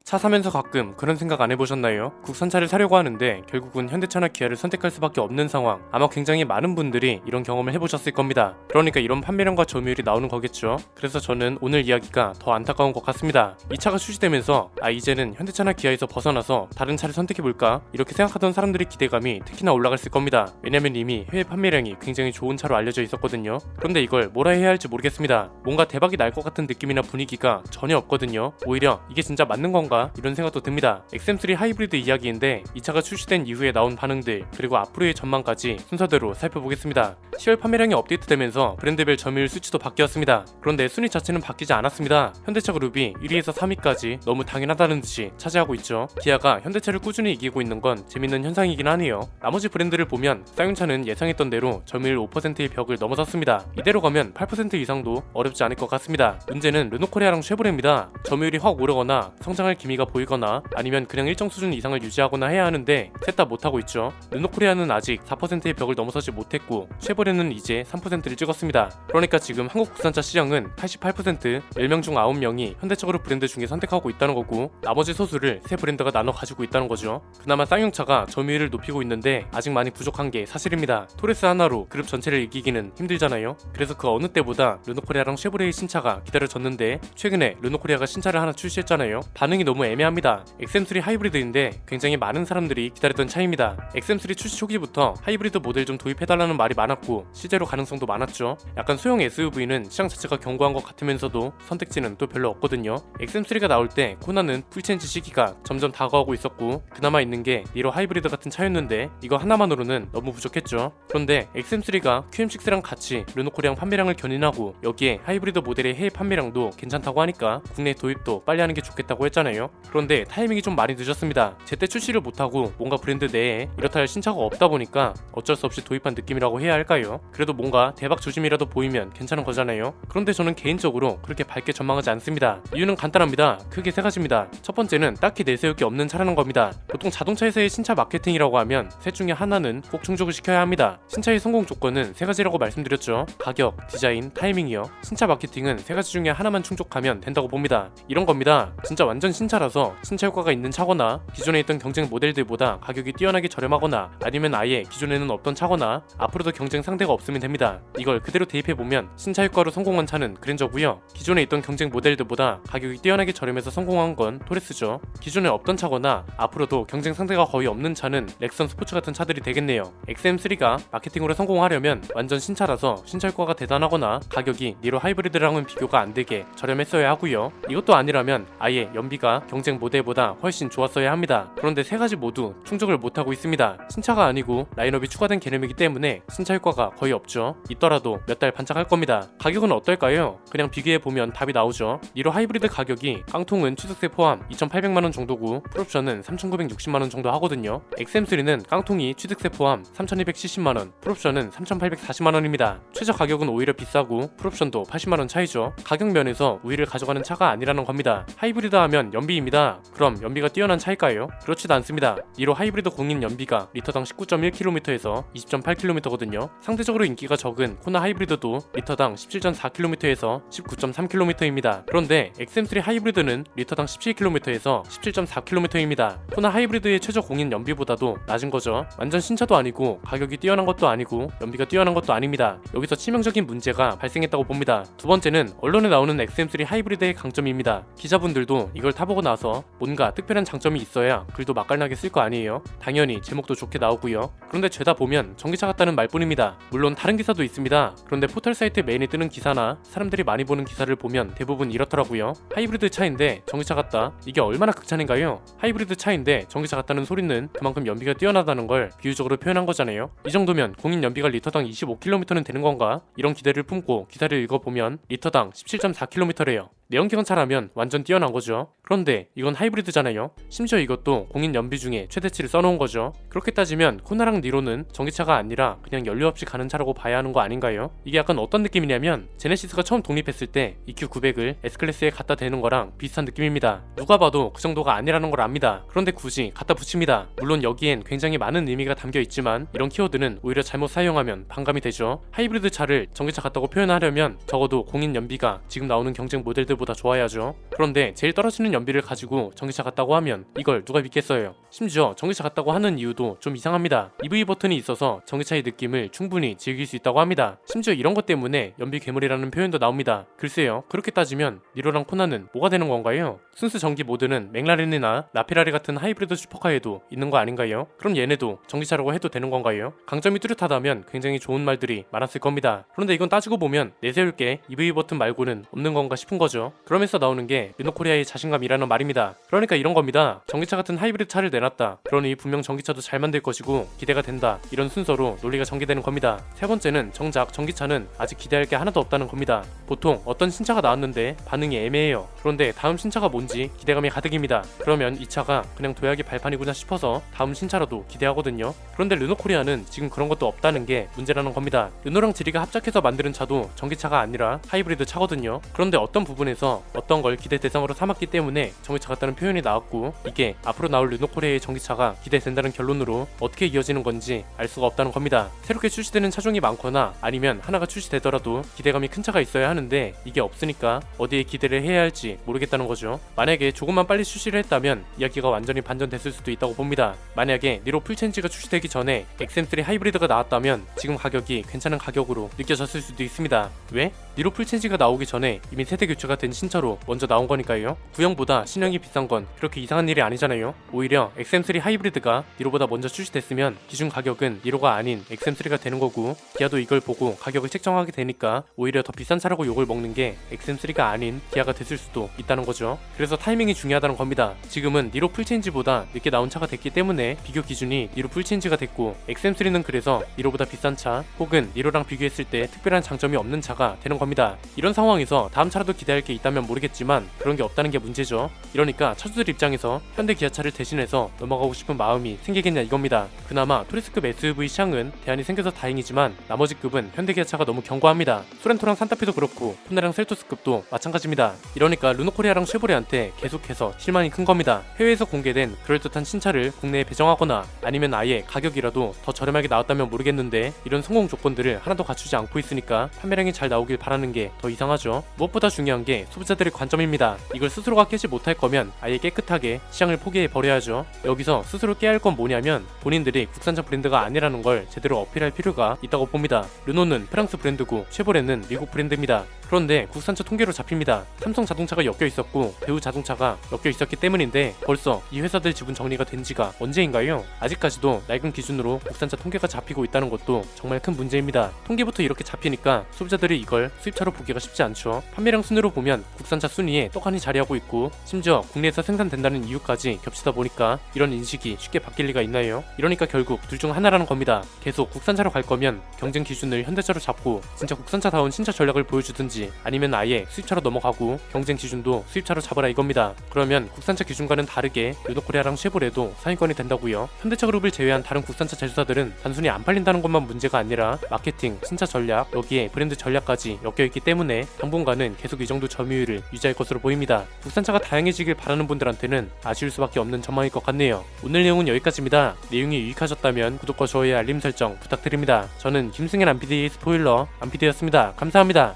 차 사면서 가끔 그런 생각 안 해보셨나요? 국산차를 사려고 하는데 결국은 현대차나 기아를 선택할 수밖에 없는 상황. 아마 굉장히 많은 분들이 이런 경험을 해보셨을 겁니다. 그러니까 이런 판매량과 점유율이 나오는 거겠죠. 그래서 저는 오늘 이야기가 더 안타까운 것 같습니다. 이 차가 출시되면서 이제는 현대차나 기아에서 벗어나서 다른 차를 선택해볼까? 이렇게 생각하던 사람들의 기대감이 특히나 올라갔을 겁니다. 왜냐면 이미 해외 판매량이 굉장히 좋은 차로 알려져 있었거든요. 그런데 이걸 뭐라 해야 할지 모르겠습니다. 뭔가 대박이 날 것 같은 느낌이나 분위기가 전혀 없거든요. 오히려 이게 진짜 맞는 건가? 이런 생각도 듭니다. XM3 하이브리드 이야기인데 이 차가 출시된 이후에 나온 반응들 그리고 앞으로의 전망까지 순서대로 살펴보겠습니다. 10월 판매량이 업데이트되면서 브랜드별 점유율 수치도 바뀌었습니다. 그런데 순위 자체는 바뀌지 않았습니다. 현대차 그룹이 1위에서 3위까지 너무 당연하다는 듯이 차지하고 있죠. 기아가 현대차를 꾸준히 이기고 있는 건 재밌는 현상이긴 하네요. 나머지 브랜드를 보면 쌍용차는 예상했던 대로 점유율 5%의 벽을 넘어섰습니다. 이대로 가면 8% 이상도 어렵지 않을 것 같습니다. 문제는 르노코리아랑 쉐보레입니다. 점유율이 확 오르거나 성장할 기미가 보이거나 아니면 그냥 일정 수준 이상을 유지하거나 해야 하는데 셋 다 못하고 있죠. 르노코리아는 아직 4%의 벽을 넘어서지 못했고 쉐보레는 이제 3%를 찍었습니다. 그러니까 지금 한국 국산차 시장은 88% 10명 중 9명이 현대차 그룹 브랜드 중에 선택하고 있다는 거고 나머지 소수를 세 브랜드가 나눠 가지고 있다는 거죠. 그나마 쌍용차가 점유율을 높이고 있는데 아직 많이 부족한 게 사실입니다. 토레스 하나로 그룹 전체를 이기기는 힘들잖아요. 그래서 그 어느 때보다 르노코리아랑 쉐보레의 신차가 기다려졌는데 최근에 르노코리아가 신차를 하나 출시했잖아요. 반응이 너무 애매합니다. XM3 하이브리드인데 굉장히 많은 사람들이 기다렸던 차입니다. XM3 출시 초기부터 하이브리드 모델 좀 도입해달라는 말이 많았고 실제로 가능성도 많았죠. 약간 소형 SUV는 시장 자체가 견고한 것 같으면서도 선택지는 또 별로 없거든요. XM3가 나올 때 코나는 풀체인지 시기가 점점 다가오고 있었고 그나마 있는 게 니로 하이브리드 같은 차였는데 이거 하나만으로는 너무 부족했죠. 그런데 XM3가 QM6랑 같이 르노코리아 판매량을 견인하고 여기에 하이브리드 모델의 해외 판매량도 괜찮다고 하니까 국내 도입도 빨리 하는 게 좋겠다고 했잖아요. 그런데 타이밍이 좀 많이 늦었습니다. 제때 출시를 못하고 뭔가 브랜드 내에 이렇다 할 신차가 없다 보니까 어쩔 수 없이 도입한 느낌이라고 해야 할까요? 그래도 뭔가 대박 조짐이라도 보이면 괜찮은 거잖아요. 그런데 저는 개인적으로 그렇게 밝게 전망하지 않습니다. 이유는 간단합니다. 크게 세 가지입니다. 첫 번째는 딱히 내세울 게 없는 차라는 겁니다. 보통 자동차에서의 신차 마케팅이라고 하면 셋 중에 하나는 꼭 충족을 시켜야 합니다. 신차의 성공 조건은 세 가지라고 말씀드렸죠. 가격, 디자인, 타이밍이요. 신차 마케팅은 세 가지 중에 하나만 충족하면 된다고 봅니다. 이런 겁니다. 진짜 완전 신차라서 신차 효과가 있는 차거나 기존에 있던 경쟁 모델들보다 가격이 뛰어나게 저렴하거나 아니면 아예 기존에는 없던 차거나 앞으로도 경쟁 상대가 없으면 됩니다. 이걸 그대로 대입해보면 신차 효과로 성공한 차는 그랜저고요. 기존에 있던 경쟁 모델들보다 가격이 뛰어나게 저렴해서 성공한 건 토레스죠. 기존에 없던 차거나 앞으로도 경쟁 상대가 거의 없는 차는 렉선 스포츠 같은 차들이 되겠네요. XM3가 마케팅으로 성공하려면 완전 신차라서 신차 효과가 대단하거나 가격이 니로 하이브리드랑은 비교가 안되게 저렴했어야 하고요. 이것도 아니라면 아예 연비가 경쟁 모델보다 훨씬 좋았어야 합니다. 그런데 세 가지 모두 충족을 못하고 있습니다. 신차가 아니고 라인업이 추가된 개념이기 때문에 신차 효과가 거의 없죠. 있더라도 몇 달 반짝할 겁니다. 가격은 어떨까요? 그냥 비교해보면 답이 나오죠. 니로 하이브리드 가격이 깡통은 취득세 포함 2,800만원 정도고 풀옵션은 3,960만원 정도 하거든요. XM3는 깡통이 취득세 포함 3,270만원, 풀옵션은 3,840만원입니다. 최저 가격은 오히려 비싸고 풀옵션도 80만원 차이죠. 가격 면에서 우위를 가져가는 차가 아니라는 겁니다. 하이브리드 하면 연비입니다. 그럼 연비가 뛰어난 차일까요? 그렇지도 않습니다. 니로 하이브리드 공인 연비가 리터당 19.1km에서 20.8km거든요. 상대적으로 인기가 적은 코나 하이브리드도 리터당 17.4km에서 19.3km입니다. 그런데 XM3 하이브리드는 리터당 17km에서 17.4km입니다. 코나 하이브리드의 최저 공인 연비보다도 낮은 거죠. 완전 신차도 아니고 가격이 뛰어난 것도 아니고 연비가 뛰어난 것도 아닙니다. 여기서 치명적인 문제가 발생했다고 봅니다. 두 번째는 언론에 나오는 XM3 하이브리드의 강점입니다. 기자분들도 이걸 타보고 나서 뭔가 특별한 장점이 있어야 글도 맛깔나게 쓸 거 아니에요? 당연히 제목도 좋게 나오고요. 그런데 죄다 보면 전기차 같다는 말뿐입니다. 물론 다른 기사도 있습니다. 그런데 포털 사이트 메인에 뜨는 기사나 사람들이 많이 보는 기사를 보면 대부분 이렇더라고요. 하이브리드 차인데 전기차 같다. 이게 얼마나 극찬인가요? 하이브리드 차인데 전기차 같다는 소리는 그만큼 연비가 뛰어나다는 걸 비유적으로 표현한 거잖아요. 이 정도면 공인 연비가 리터당 25km는 되는 건가? 이런 기대를 품고 기사를 읽어보면 리터당 17.4km래요. 내연기관차라면 완전 뛰어난 거죠. 그런데 이건 하이브리드잖아요. 심지어 이것도 공인 연비 중에 최대치를 써놓은 거죠. 그렇게 따지면 코나랑 니로는 전기차가 아니라 그냥 연료 없이 가는 차라고 봐야 하는 거 아닌가요? 이게 약간 어떤 느낌이냐면 제네시스가 처음 독립했을 때 EQ900을 S클래스에 갖다 대는 거랑 비슷한 느낌입니다. 누가 봐도 그 정도가 아니라는 걸 압니다. 그런데 굳이 갖다 붙입니다. 물론 여기엔 굉장히 많은 의미가 담겨 있지만 이런 키워드는 오히려 잘못 사용하면 반감이 되죠. 하이브리드 차를 전기차 같다고 표현하려면 적어도 공인 연비가 지금 나오는 경쟁 모델들 연비들보다 좋아야죠. 그런데 제일 떨어지는 연비를 가지고 전기차 같다고 하면 이걸 누가 믿겠어요. 심지어 전기차 같다고 하는 이유도 좀 이상합니다. EV 버튼이 있어서 전기차의 느낌을 충분히 즐길 수 있다고 합니다. 심지어 이런 것 때문에 연비 괴물이라는 표현도 나옵니다. 글쎄요, 그렇게 따지면 니로랑 코나는 뭐가 되는 건가요? 순수 전기 모드는 맥라렌이나 라페라리 같은 하이브리드 슈퍼카에도 있는 거 아닌가요? 그럼 얘네도 전기차라고 해도 되는 건가요? 강점이 뚜렷하다면 굉장히 좋은 말들이 많았을 겁니다. 그런데 이건 따지고 보면 내세울 게 EV 버튼 말고는 없는 건가 싶은 거죠. 그러면서 나오는 게 르노코리아의 자신감이라는 말입니다. 그러니까 이런 겁니다. 전기차 같은 하이브리드 차를 내놨다. 그러니 분명 전기차도 잘 만들 것이고 기대가 된다. 이런 순서로 논리가 전개되는 겁니다. 세 번째는 정작 전기차는 아직 기대할 게 하나도 없다는 겁니다. 보통 어떤 신차가 나왔는데 반응이 애매해요. 그런데 다음 신차가 뭔지 기대감이 가득입니다. 그러면 이 차가 그냥 도약의 발판이구나 싶어서 다음 신차라도 기대하거든요. 그런데 르노코리아는 지금 그런 것도 없다는 게 문제라는 겁니다. 르노랑 지리가 합작해서 만드는 차도 전기차가 아니라 하이브리드 차거든요. 그런데 어떤 부분에서 어떤 걸 기대 대상으로 삼았기 때문에 전기차 같다는 표현이 나왔고, 이게 앞으로 나올 르노코리아의 전기차가 기대된다는 결론으로 어떻게 이어지는 건지 알 수가 없다는 겁니다. 새롭게 출시되는 차종이 많거나 아니면 하나가 출시되더라도 기대감이 큰 차가 있어야 하는데 이게 없으니까 어디에 기대를 해야 할지 모르겠다는 거죠. 만약에 조금만 빨리 출시를 했다면 이야기가 완전히 반전됐을 수도 있다고 봅니다. 만약에 니로 풀체인지가 출시되기 전에 XM3 하이브리드가 나왔다면 지금 가격이 괜찮은 가격으로 느껴졌을 수도 있습니다. 왜? 니로 풀체인지가 나오기 전에 이미 세대 교체가 된 신차로 먼저 나온 거니까요. 구형보다 신형이 비싼 건 그렇게 이상한 일이 아니잖아요. 오히려 XM3 하이브리드가 니로보다 먼저 출시됐으면 기준 가격은 니로가 아닌 XM3가 되는 거고, 기아도 이걸 보고 가격을 책정하게 되니까 오히려 더 비싼 차라고 욕을 먹는 게 XM3가 아닌 기아가 됐을 수도 있다는 거죠. 그래서 타이밍이 중요하다는 겁니다. 지금은 니로 풀체인지보다 늦게 나온 차가 됐기 때문에 비교 기준이 니로 풀체인지가 됐고, XM3는 그래서 니로보다 비싼 차 혹은 니로랑 비교했을 때 특별한 장점이 없는 차가 되는 겁니다. 이런 상황에서 다음 차라도 기대할 게 있다면 모르겠지만 그런 게 없다는 게 문제죠. 이러니까 차주들 입장에서 현대 기아차를 대신해서 넘어가고 싶은 마음이 생기겠냐 이겁니다. 그나마 토리스급 SUV 시장은 대안이 생겨서 다행이지만 나머지 급은 현대 기아차가 너무 견고합니다. 소렌토랑 산타페도 그렇고 폰네랑 셀토스급도 마찬가지입니다. 이러니까 르노코리아랑 쉐보레한테 계속해서 실망이 큰 겁니다. 해외에서 공개된 그럴듯한 신차를 국내에 배정하거나 아니면 아예 가격이라도 더 저렴하게 나왔다면 모르겠는데 이런 성공 조건들을 하나도 갖추지 않고 있으니까 판매량이 잘 나오길 바라는 게 더 이상하죠. 무엇보다 중요한 게 소비자들의 관점입니다. 이걸 스스로가 깨지 못할 거면 아예 깨끗하게 시장을 포기해 버려야죠. 여기서 스스로 깨야 할 건 뭐냐면 본인들이 국산차 브랜드가 아니라는 걸 제대로 어필할 필요가 있다고 봅니다. 르노는 프랑스 브랜드고 쉐보레는 미국 브랜드입니다. 그런데 국산차 통계로 잡힙니다. 삼성 자동차가 엮여 있었고 대우 자동차가 엮여 있었기 때문인데 벌써 이 회사들 지분 정리가 된 지가 언제인가요? 아직까지도 낡은 기준으로 국산차 통계가 잡히고 있다는 것도 정말 큰 문제입니다. 통계부터 이렇게 잡히니까 소비자들이 이걸 수입차로 보기가 쉽지 않죠. 판매량 순으로 보면 국산차 순위에 떡하니 자리하고 있고 심지어 국내에서 생산된다는 이유까지 겹치다 보니까 이런 인식이 쉽게 바뀔 리가 있나요? 이러니까 결국 둘 중 하나라는 겁니다. 계속 국산차로 갈 거면 경쟁 기준을 현대차로 잡고 진짜 국산차다운 신차 전략을 보여주든지 아니면 아예 수입차로 넘어가고 경쟁 기준도 수입차로 잡아라 이겁니다. 그러면 국산차 기준과는 다르게 르노코리아랑 쉐보레도 상위권이 된다고요. 현대차 그룹을 제외한 다른 국산차 제조사들은 단순히 안 팔린다는 것만 문제가 아니라 마케팅, 신차 전략, 여기에 브랜드 전략까지 엮여있기 때문에 당분간은 계속 이 정도 점유율을 유지할 것으로 보입니다. 국산차가 다양해지길 바라는 분들한테는 아쉬울 수밖에 없는 전망일 것 같네요. 오늘 내용은 여기까지입니다. 내용이 유익하셨다면 구독과 좋아요 알림 설정 부탁드립니다. 저는 김승현 안PD의 스포일러 안PD였습니다. 감사합니다.